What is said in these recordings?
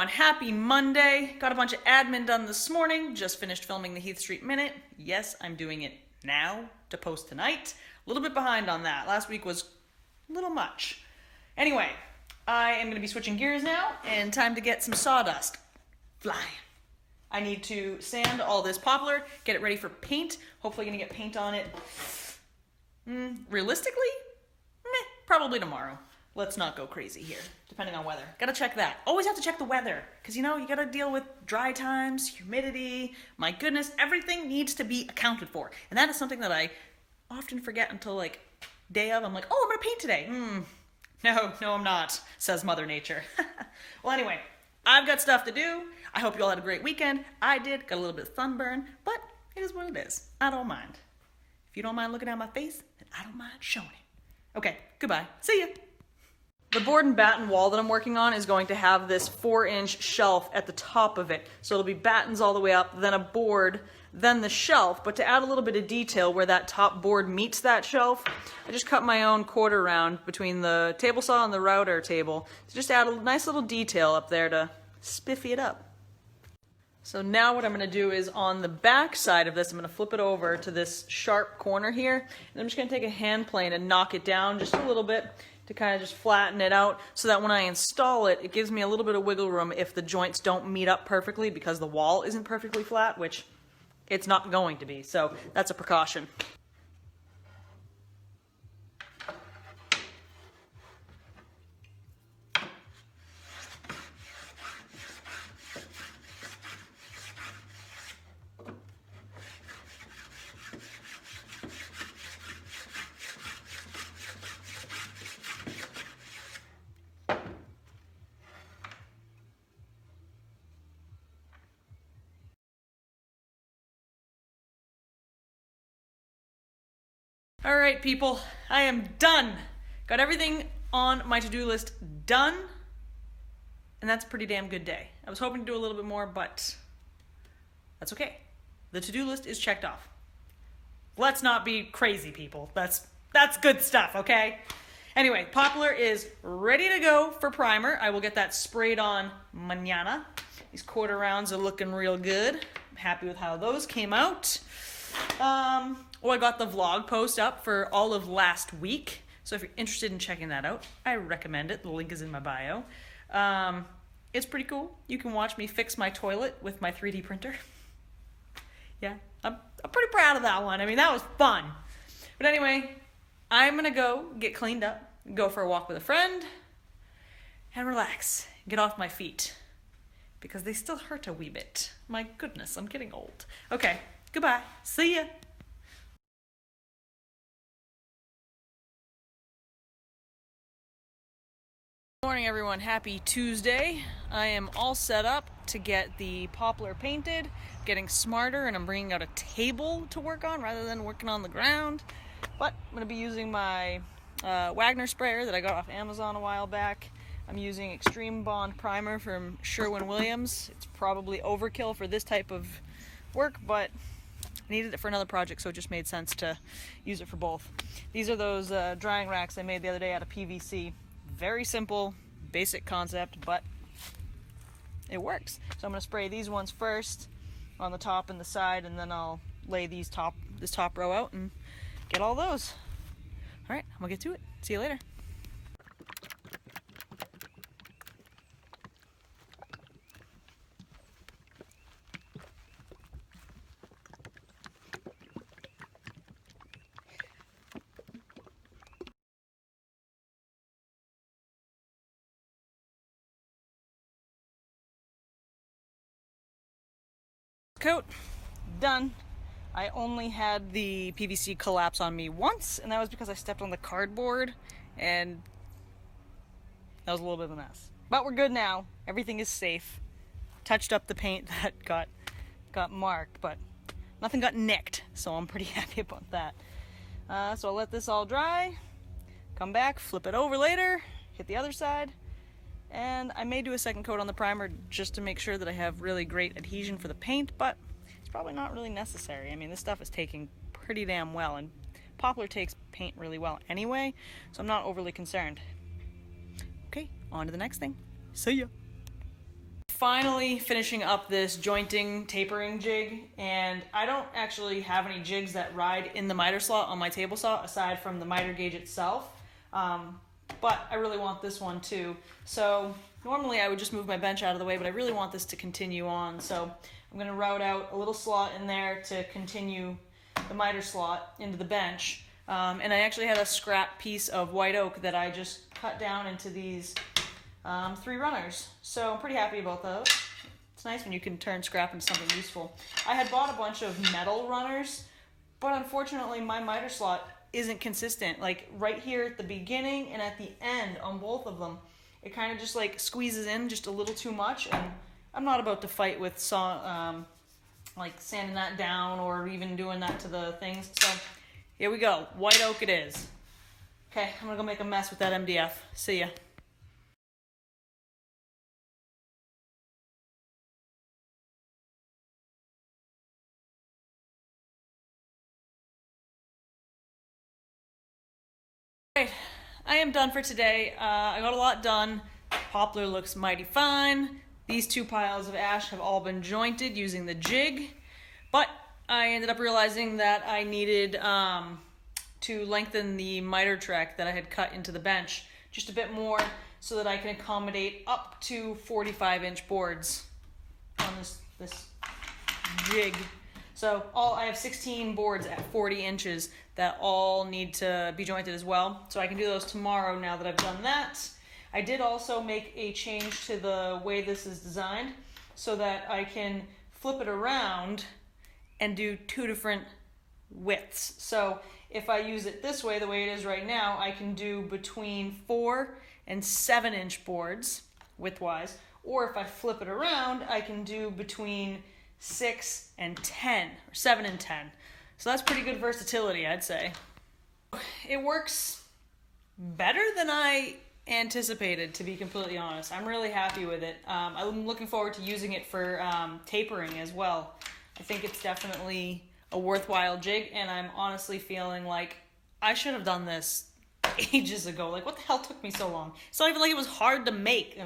everyone. Happy Monday. Got a bunch of admin done this morning. Just finished filming the Heath Street Minute. Yes, I'm doing it now to post tonight. A little bit behind on that. Last week was a little much. Anyway, I am going to be switching gears now, and time to get some sawdust flying. I need to sand all this poplar, get it ready for paint. Hopefully going to get paint on it, realistically, probably tomorrow. Let's not go crazy here, depending on weather. Gotta check that. Always have to check the weather, because you know, you gotta deal with dry times, humidity. My goodness, everything needs to be accounted for. And that is something that I often forget until like day of. I'm like, oh, I'm gonna paint today. No, I'm not, says Mother Nature. Well, anyway, I've got stuff to do. I hope you all had a great weekend. I did, got a little bit of sunburn, but it is what it is. I don't mind. If you don't mind looking at my face, then I don't mind showing it. Okay, goodbye. See ya. The board and batten wall that I'm working on is going to have this 4-inch shelf at the top of it. So it'll be battens all the way up, then a board, then the shelf. But to add a little bit of detail where that top board meets that shelf, I just cut my own quarter round between the table saw and the router table to just add a nice little detail up there to spiffy it up. So now what I'm going to do is on the back side of this, I'm going to flip it over to this sharp corner here. And I'm just going to take a hand plane and knock it down just a little bit to kind of just flatten it out so that when I install it, it gives me a little bit of wiggle room if the joints don't meet up perfectly because the wall isn't perfectly flat, which it's not going to be. So that's a precaution. All right, people, I am done. Got everything on my to-do list done, and that's a pretty damn good day. I was hoping to do a little bit more, but that's okay. The to-do list is checked off. Let's not be crazy, people. That's good stuff, okay? Anyway, poplar is ready to go for primer. I will get that sprayed on mañana. These quarter rounds are looking real good. I'm happy with how those came out. Well, I got the vlog post up for all of last week, so if you're interested in checking that out, I recommend it. The link is in my bio. It's pretty cool. You can watch me fix my toilet with my 3D printer. Yeah, I'm pretty proud of that one. I mean, that was fun. But anyway, I'm gonna go get cleaned up, go for a walk with a friend, and relax, get off my feet, because they still hurt a wee bit. My goodness, I'm getting old. Okay, goodbye. See ya. Good morning, everyone. Happy Tuesday. I am all set up to get the poplar painted, getting smarter, and I'm bringing out a table to work on rather than working on the ground. But I'm going to be using my Wagner sprayer that I got off Amazon a while back. I'm using Extreme Bond primer from Sherwin-Williams. It's probably overkill for this type of work, but I needed it for another project, so it just made sense to use it for both. These are those drying racks I made the other day out of PVC. Very simple, basic concept, but it works. So I'm going to spray these ones first on the top and the side, and then I'll lay this top row out and get all those. All right, I'm going to get to it. See you later. Coat done. I only had the PVC collapse on me once, and that was because I stepped on the cardboard, and that was a little bit of a mess. But we're good now. Everything is safe. Touched up the paint that got marked, but nothing got nicked, so I'm pretty happy about that. So I'll let this all dry, come back, flip it over later, hit the other side, and I may do a second coat on the primer just to make sure that I have really great adhesion for the paint, but it's probably not really necessary. I mean, this stuff is taking pretty damn well, and poplar takes paint really well anyway, so I'm not overly concerned. Okay, on to the next thing. See ya! finally finishing up this jointing tapering jig, and I don't actually have any jigs that ride in the miter slot on my table saw aside from the miter gauge itself, but I really want this one too. So normally I would just move my bench out of the way, but I really want this to continue on, so I'm going to route out a little slot in there to continue the miter slot into the bench. And I actually had a scrap piece of white oak that I just cut down into these 3 runners. So I'm pretty happy about those. It's nice when you can turn scrap into something useful. I had bought a bunch of metal runners, but unfortunately my miter slot isn't consistent. Like right here at the beginning and at the end on both of them, it kind of just like squeezes in just a little too much, and I'm not about to fight with like sanding that down or even doing that to the things. So here we go, white oak it is. Okay, I'm gonna go make a mess with that MDF. See ya. Alright, I am done for today. I got a lot done. Poplar looks mighty fine. These 2 piles of ash have all been jointed using the jig, but I ended up realizing that I needed to lengthen the miter track that I had cut into the bench just a bit more so that I can accommodate up to 45-inch boards on this jig. So I have 16 boards at 40 inches that all need to be jointed as well. So I can do those tomorrow now that I've done that. I did also make a change to the way this is designed so that I can flip it around and do 2 different widths. So if I use it this way, the way it is right now, I can do between 4 and 7 inch boards widthwise, or if I flip it around, I can do between 6 and 10, or 7 and 10. So that's pretty good versatility, I'd say. It works better than I anticipated, to be completely honest. I'm really happy with it. I'm looking forward to using it for tapering as well. I think it's definitely a worthwhile jig, and I'm honestly feeling like I should have done this ages ago. Like, what the hell took me so long? It's not even like it was hard to make.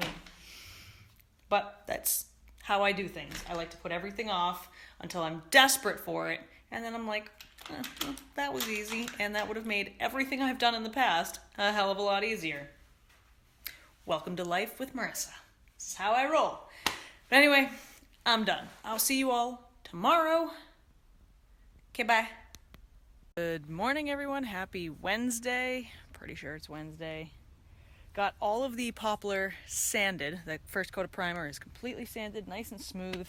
But that's how I do things. I like to put everything off until I'm desperate for it, and then I'm like, well, that was easy, and that would have made everything I've done in the past a hell of a lot easier. Welcome to life with Marissa. This is how I roll. But anyway, I'm done. I'll see you all tomorrow. Okay, bye. Good morning, everyone. Happy Wednesday. Pretty sure it's Wednesday. Got all of the poplar sanded. The first coat of primer is completely sanded, nice and smooth.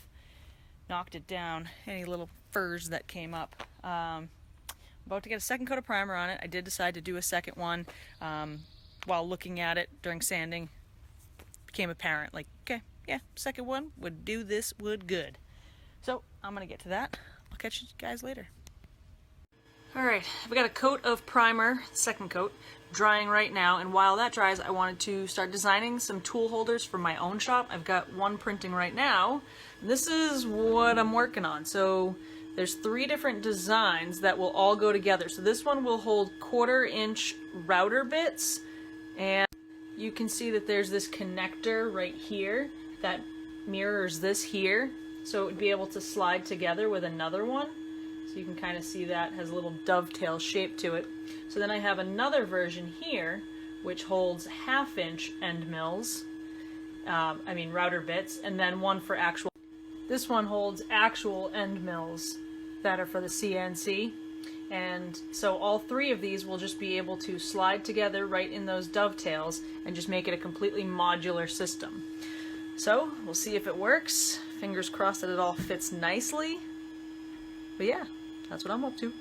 Knocked it down, any little furs that came up. About to get a second coat of primer on it. I did decide to do a second one while looking at it during sanding. Became apparent, like, okay, yeah, second one would do this wood good. So I'm gonna get to that. I'll catch you guys later. Alright, I've got a coat of primer, second coat, drying right now, and while that dries I wanted to start designing some tool holders for my own shop. I've got one printing right now. This is what I'm working on. So there's 3 different designs that will all go together. So this one will hold 1/4 inch router bits, and you can see that there's this connector right here that mirrors this here, so it would be able to slide together with another one. So you can kind of see that has a little dovetail shape to it. So then I have another version here which holds 1/2 inch end mills, router bits, and then one for actual. This one holds actual end mills that are for the CNC. And so all 3 of these will just be able to slide together right in those dovetails and just make it a completely modular system. So we'll see if it works. Fingers crossed that it all fits nicely. But yeah, that's what I'm up to.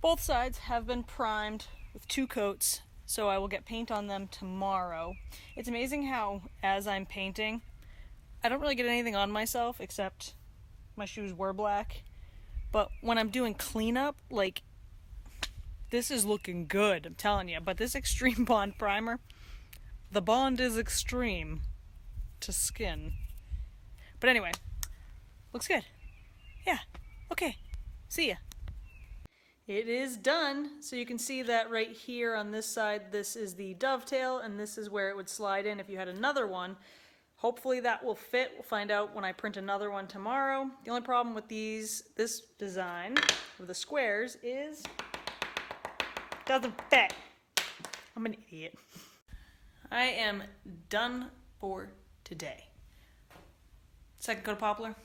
Both sides have been primed with 2 coats, so I will get paint on them tomorrow. It's amazing how, as I'm painting, I don't really get anything on myself except my shoes were black. But when I'm doing cleanup, like, this is looking good, I'm telling you. But this Extreme Bond primer, the bond is extreme to skin. But anyway, looks good. Yeah, Okay, see ya. It is done. So you can see that right here on this side, this is the dovetail, and this is where it would slide in if you had another one. Hopefully that will fit. We'll find out when I print another one tomorrow. The only problem with this design with the squares is it doesn't fit. I'm an idiot. I am done for today. Second coat of poplar.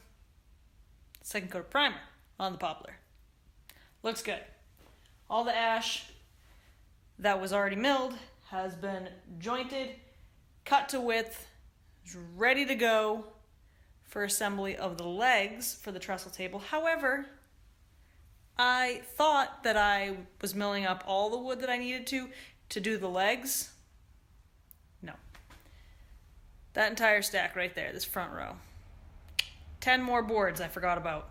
Second coat of primer on the poplar. Looks good. All the ash that was already milled has been jointed, cut to width, is ready to go for assembly of the legs for the trestle table. However, I thought that I was milling up all the wood that I needed to do the legs. No. That entire stack right there, this front row. 10 more boards I forgot about.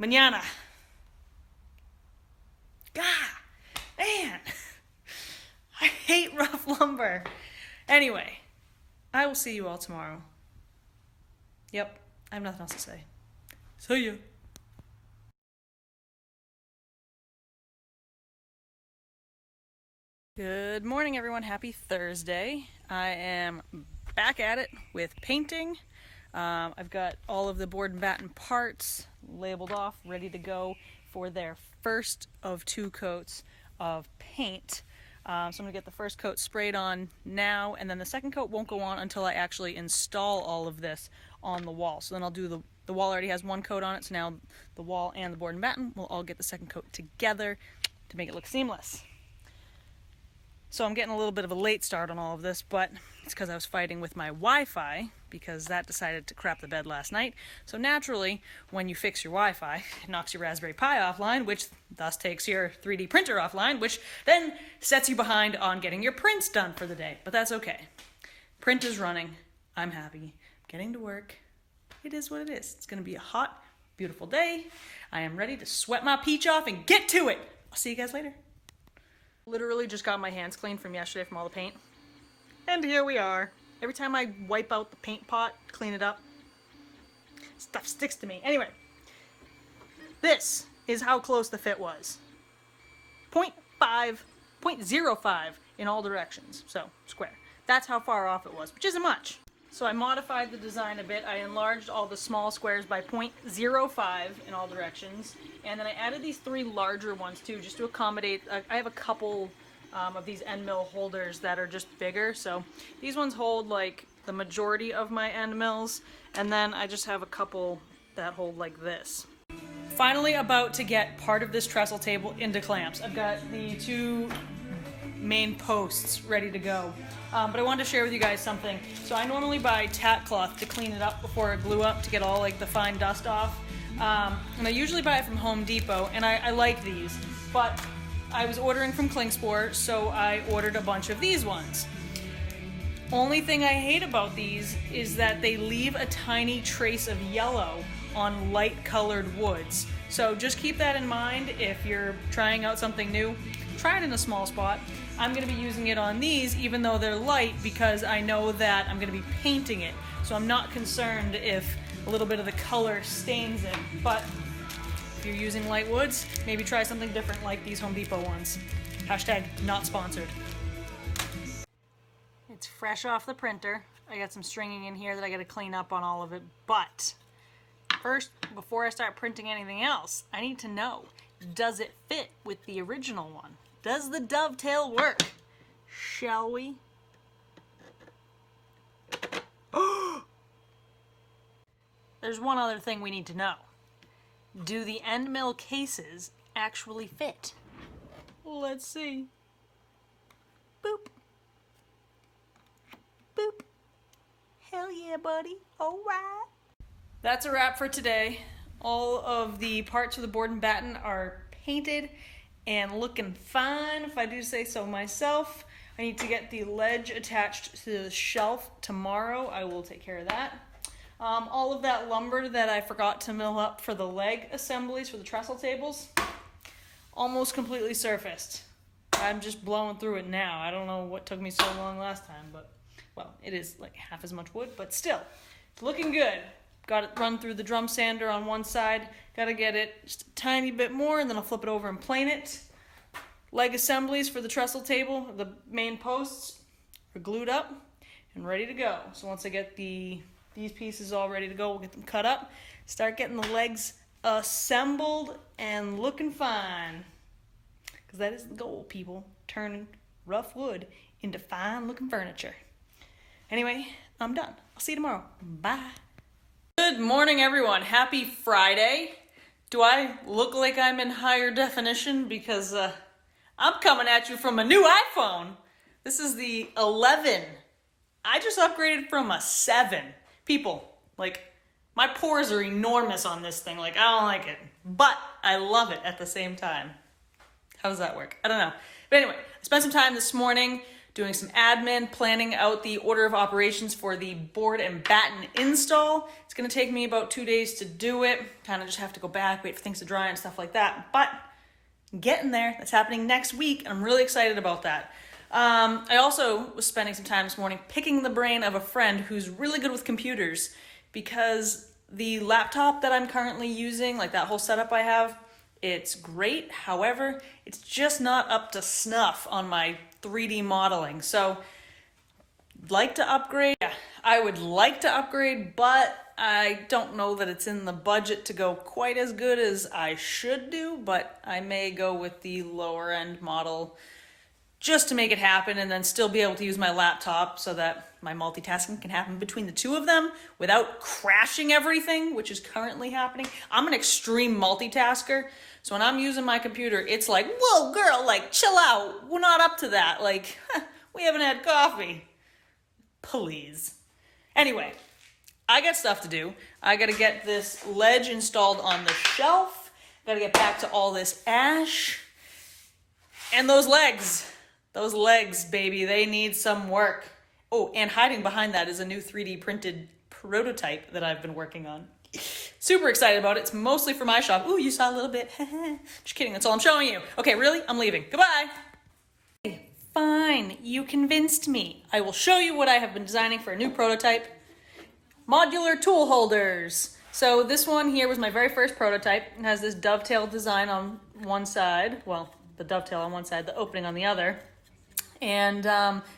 Mañana. God, man. I hate rough lumber. Anyway, I will see you all tomorrow. Yep, I have nothing else to say. See ya. Good morning, everyone. Happy Thursday. I am back at it with painting. I've got all of the board and batten parts labeled off, ready to go for their first of 2 coats of paint. So I'm going to get the first coat sprayed on now, and then the second coat won't go on until I actually install all of this on the wall. So then I'll do the wall already has 1 coat on it, so now the wall and the board and batten will all get the second coat together to make it look seamless. So I'm getting a little bit of a late start on all of this, but it's because I was fighting with my Wi-Fi, because that decided to crap the bed last night. So naturally, when you fix your Wi-Fi, it knocks your Raspberry Pi offline, which thus takes your 3D printer offline, which then sets you behind on getting your prints done for the day. But that's okay. Print is running. I'm happy. I'm getting to work. It is what it is. It's going to be a hot, beautiful day. I am ready to sweat my peach off and get to it. I'll see you guys later. Literally just got my hands clean from yesterday from all the paint. And here we are. Every time I wipe out the paint pot, clean it up, stuff sticks to me. Anyway, this is how close the fit was. 0.05 in all directions, so square. That's how far off it was, which isn't much. So I modified the design a bit. I enlarged all the small squares by 0.05 in all directions, and then I added these 3 larger ones too, just to accommodate. I have a couple of these end mill holders that are just bigger, so these ones hold like the majority of my end mills, and then I just have a couple that hold like this. Finally about to get part of this trestle table into clamps. I've got the 2 main posts ready to go, but I wanted to share with you guys something. So I normally buy tack cloth to clean it up before I glue up to get all like the fine dust off, and I usually buy it from Home Depot, and I like these, but I was ordering from Klingspor, so I ordered a bunch of these ones. Only thing I hate about these is that they leave a tiny trace of yellow on light colored woods. So just keep that in mind if you're trying out something new. Try it in a small spot. I'm going to be using it on these even though they're light, because I know that I'm going to be painting it. So I'm not concerned if a little bit of the color stains it. But if you're using light woods, maybe try something different like these Home Depot ones. Hashtag not sponsored. It's fresh off the printer. I got some stringing in here that I got to clean up on all of it. But first, before I start printing anything else, I need to know, does it fit with the original one? Does the dovetail work? Shall we? There's one other thing we need to know. Do the end mill cases actually fit? Let's see. Boop. Boop. Hell yeah, buddy. All right. That's a wrap for today. All of the parts of the board and batten are painted and looking fine, if I do say so myself. I need to get the ledge attached to the shelf tomorrow. I will take care of that. All of that lumber that I forgot to mill up for the leg assemblies for the trestle tables, almost completely surfaced. I'm just blowing through it now. I don't know what took me so long last time, but, well, it is like half as much wood, but still, it's looking good. got it run through the drum sander on one side. Got to get it just a tiny bit more, and then I'll flip it over and plane it. Leg assemblies for the trestle table, the main posts are glued up and ready to go. So once I get these pieces all ready to go, we'll get them cut up, start getting the legs assembled and looking fine. Because that is the goal, people. Turning rough wood into fine looking furniture. Anyway, I'm done. I'll see you tomorrow. Bye. Good morning, everyone. Happy Friday. Do I look like I'm in higher definition? Because I'm coming at you from a new iPhone. This is the 11. I just upgraded from a 7. People, like, my pores are enormous on this thing. Like, I don't like it. But I love it at the same time. How does that work? I don't know. But anyway, I spent some time this morning doing some admin, planning out the order of operations for the board and batten install. It's going to take me about 2 days to do it. Kind of just have to go back, wait for things to dry and stuff like that. But I'm getting there. That's happening next week, and I'm really excited about that. I also was spending some time this morning picking the brain of a friend who's really good with computers, because the laptop that I'm currently using, like that whole setup I have, it's great. However, it's just not up to snuff on my 3D modeling. So, like to upgrade. Yeah, I would like to upgrade, but I don't know that it's in the budget to go quite as good as I should do, but I may go with the lower end model just to make it happen, and then still be able to use my laptop so that my multitasking can happen between the two of them without crashing everything, which is currently happening. I'm an extreme multitasker, so when I'm using my computer, it's like, whoa, girl, like, chill out. We're not up to that. Like, we haven't had coffee. Please. Anyway, I got stuff to do. I got to get this ledge installed on the shelf. Got to get back to all this ash. And those legs. Those legs, baby, they need some work. Oh, and hiding behind that is a new 3D printed prototype that I've been working on. Super excited about it. It's mostly for my shop. Ooh, you saw a little bit. Just kidding, that's all I'm showing you. Okay, really? I'm leaving. Goodbye. Fine, you convinced me. I will show you what I have been designing for a new prototype. Modular tool holders. So this one here was my very first prototype. It has this dovetail design on one side. Well, the dovetail on one side, the opening on the other. And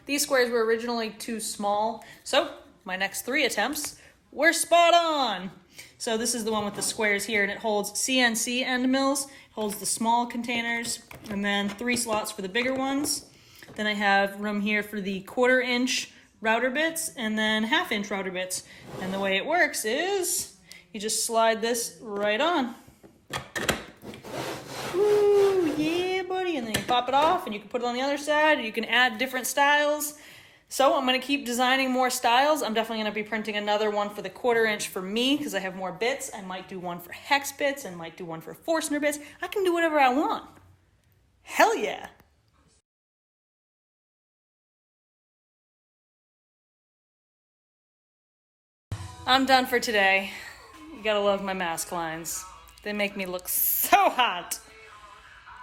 these squares were originally too small. So my next 3 attempts were spot on. So this is the one with the squares here, and it holds CNC end mills, holds the small containers, and then 3 slots for the bigger ones. Then I have room here for the 1/4 inch router bits and then 1/2 inch router bits. And the way it works is you just slide this right on. Ooh, yeah, buddy. And then you pop it off, and you can put it on the other side, and you can add different styles. So I'm going to keep designing more styles. I'm definitely going to be printing another one for the 1/4 inch for me, because I have more bits. I might do one for hex bits, and might do one for Forstner bits. I can do whatever I want. Hell yeah. I'm done for today. You gotta love my mask lines. They make me look so hot.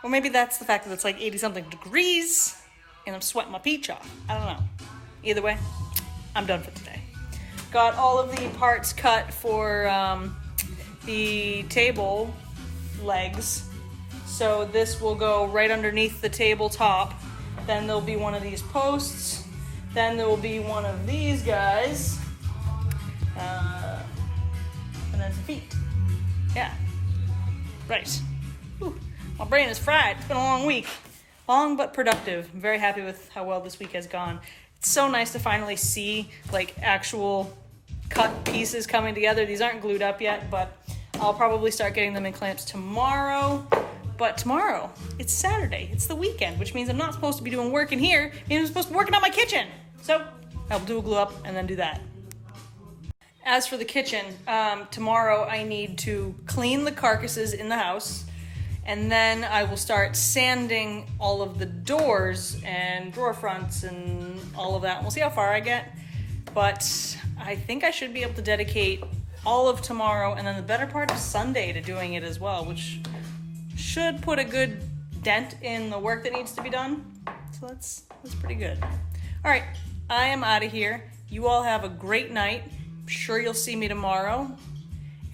Or maybe that's the fact that it's like 80-something degrees and I'm sweating my peach off. I don't know. Either way, I'm done for today. Got all of the parts cut for the table legs. So this will go right underneath the tabletop. Then there'll be one of these posts. Then there will be one of these guys. And then some feet. Yeah. Right. Whew. My brain is fried. It's been a long week. Long but productive. I'm very happy with how well this week has gone. It's so nice to finally see like actual cut pieces coming together. These aren't glued up yet, but I'll probably start getting them in clamps tomorrow. But tomorrow, it's Saturday. It's the weekend, which means I'm not supposed to be doing work in here. It means I'm supposed to be working on my kitchen. So I'll do a glue up and then do that. As for the kitchen, tomorrow I need to clean the carcasses in the house, and then I will start sanding all of the doors and drawer fronts and all of that. We'll see how far I get, but I think I should be able to dedicate all of tomorrow and then the better part of Sunday to doing it as well, which should put a good dent in the work that needs to be done. So that's pretty good. All right, I am out of here. You all have a great night. Sure you'll see me tomorrow.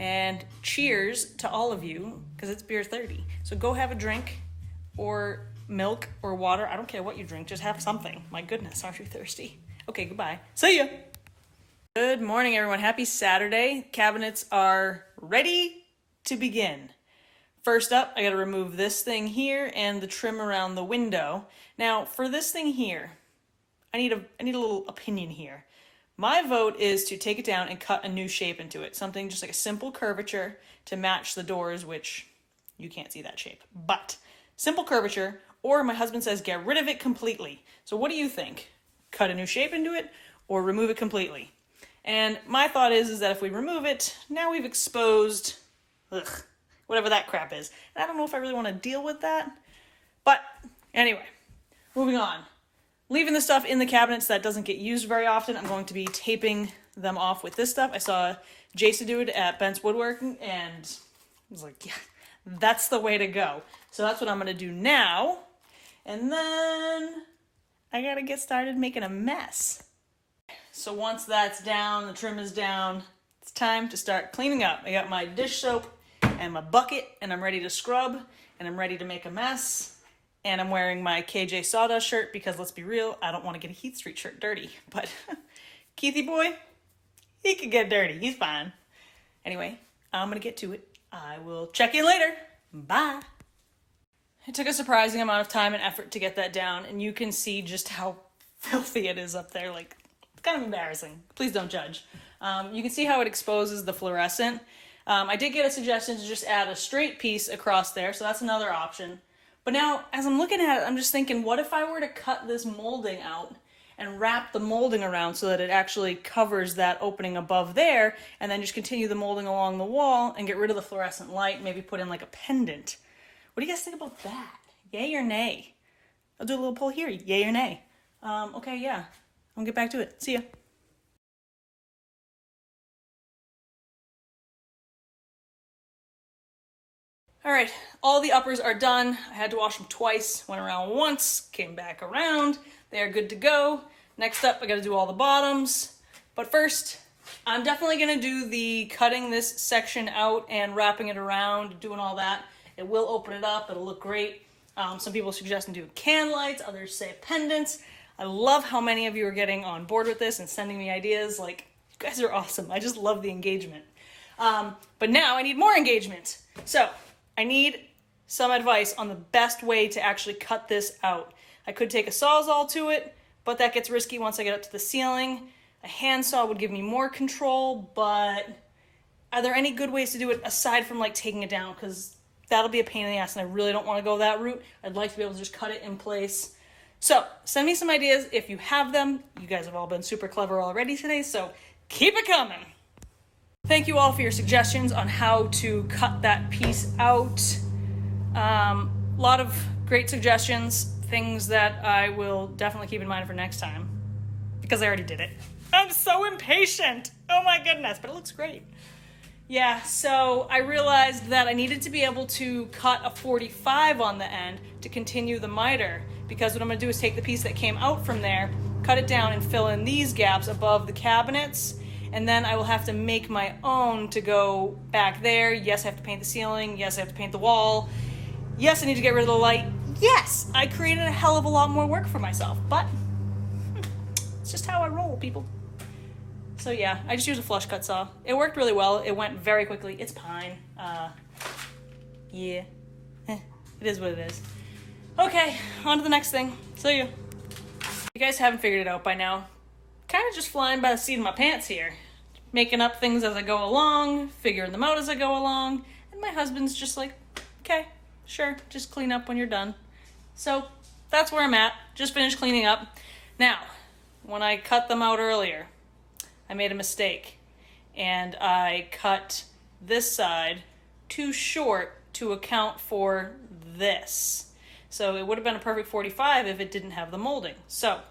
And cheers to all of you, because it's beer 30. So go have a drink, or milk, or water. I don't care what you drink, just have something. My goodness, aren't you thirsty? Okay, goodbye. See ya. Good morning, everyone. Happy Saturday. Cabinets are ready to begin. First up, I gotta remove this thing here and the trim around the window. Now, for this thing here, I need a little opinion here. My vote is to take it down and cut a new shape into it. Something just like a simple curvature to match the doors, which you can't see that shape. But simple curvature, or my husband says get rid of it completely. So what do you think? Cut a new shape into it or remove it completely? And my thought is that if we remove it, now we've exposed whatever that crap is. And I don't know if I really want to deal with that. But anyway, moving on. Leaving the stuff in the cabinets that doesn't get used very often, I'm going to be taping them off with this stuff. I saw Jason do it at Ben's Woodworking, and I was like, yeah, that's the way to go. So that's what I'm going to do now. And then I got to get started making a mess. So once that's down, the trim is down, it's time to start cleaning up. I got my dish soap and my bucket, and I'm ready to scrub, and I'm ready to make a mess. And I'm wearing my KJ Sawdust shirt because, let's be real, I don't want to get a Heath Street shirt dirty. But Keithy boy, he could get dirty. He's fine. Anyway, I'm going to get to it. I will check in later. Bye. It took a surprising amount of time and effort to get that down, and you can see just how filthy it is up there. Like, it's kind of embarrassing. Please don't judge. You can see how it exposes the fluorescent. I did get a suggestion to just add a straight piece across there, so that's another option. But now, as I'm looking at it, I'm just thinking, what if I were to cut this molding out and wrap the molding around so that it actually covers that opening above there, and then just continue the molding along the wall and get rid of the fluorescent light, maybe put in like a pendant. What do you guys think about that? Yay or nay? I'll do a little poll here. Yay or nay? Okay, yeah. I'll get back to it. See ya. All right, all the uppers are done. I had to wash them twice, went around once, came back around. They are good to go. Next up, I gotta do all the bottoms. But first, I'm definitely gonna do the cutting this section out and wrapping it around, doing all that. It will open it up, it'll look great. Some people suggest doing can lights, others say pendants. I love how many of you are getting on board with this and sending me ideas. Like, you guys are awesome. I just love the engagement. But now I need more engagement. So, I need some advice on the best way to actually cut this out. I could take a Sawzall to it, but that gets risky once I get up to the ceiling. A handsaw would give me more control, but are there any good ways to do it aside from like taking it down? Because that'll be a pain in the ass and I really don't want to go that route. I'd like to be able to just cut it in place. So send me some ideas if you have them. You guys have all been super clever already today, so keep it coming. Thank you all for your suggestions on how to cut that piece out. A lot of great suggestions, things that I will definitely keep in mind for next time, because I already did it. I'm so impatient. Oh my goodness, but it looks great. Yeah, so I realized that I needed to be able to cut a 45 on the end to continue the miter, because what I'm gonna do is take the piece that came out from there, cut it down and fill in these gaps above the cabinets, and then I will have to make my own to go back there. Yes, I have to paint the ceiling. Yes, I have to paint the wall. Yes, I need to get rid of the light. Yes, I created a hell of a lot more work for myself, but it's just how I roll, people. So yeah, I just used a flush cut saw. It worked really well. It went very quickly. It's pine. Yeah, it is what it is. Okay, on to the next thing. See you. If you guys haven't figured it out by now, kind of just flying by the seat of my pants here. Making up things as I go along, figuring them out as I go along, and my husband's just like, okay, sure, just clean up when you're done. So that's where I'm at. Just finished cleaning up. Now, when I cut them out earlier, I made a mistake, and I cut this side too short to account for this. So it would have been a perfect 45 if it didn't have the molding. So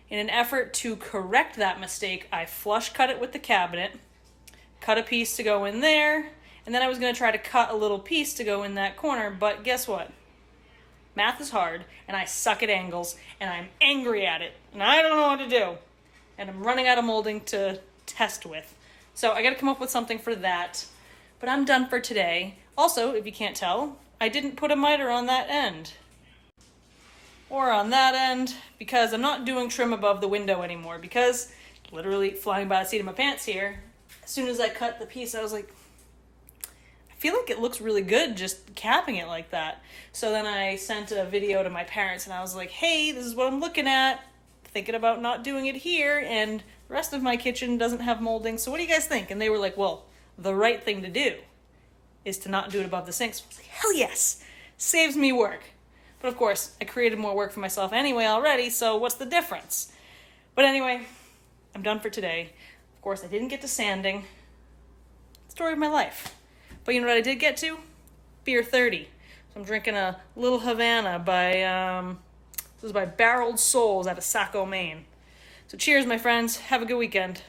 in an effort to correct that mistake, I flush cut it with the cabinet, cut a piece to go in there, and then I was going to try to cut a little piece to go in that corner, but guess what? Math is hard, and I suck at angles, and I'm angry at it, and I don't know what to do. And I'm running out of molding to test with. So I got to come up with something for that. But I'm done for today. Also, if you can't tell, I didn't put a miter on that end. Or on that end, because I'm not doing trim above the window anymore, because literally flying by the seat of my pants here, as soon as I cut the piece, I was like, I feel like it looks really good just capping it like that. So then I sent a video to my parents and I was like, hey, this is what I'm looking at, thinking about not doing it here, and the rest of my kitchen doesn't have molding, so what do you guys think? And they were like, well, the right thing to do is to not do it above the sink. So I was like, hell yes, saves me work. But of course, I created more work for myself anyway already, so what's the difference? But anyway, I'm done for today. Of course, I didn't get to sanding. Story of my life. But you know what I did get to? Beer 30. So I'm drinking a little Havana by, this is by Barreled Souls out of Saco, Maine. So cheers, my friends. Have a good weekend.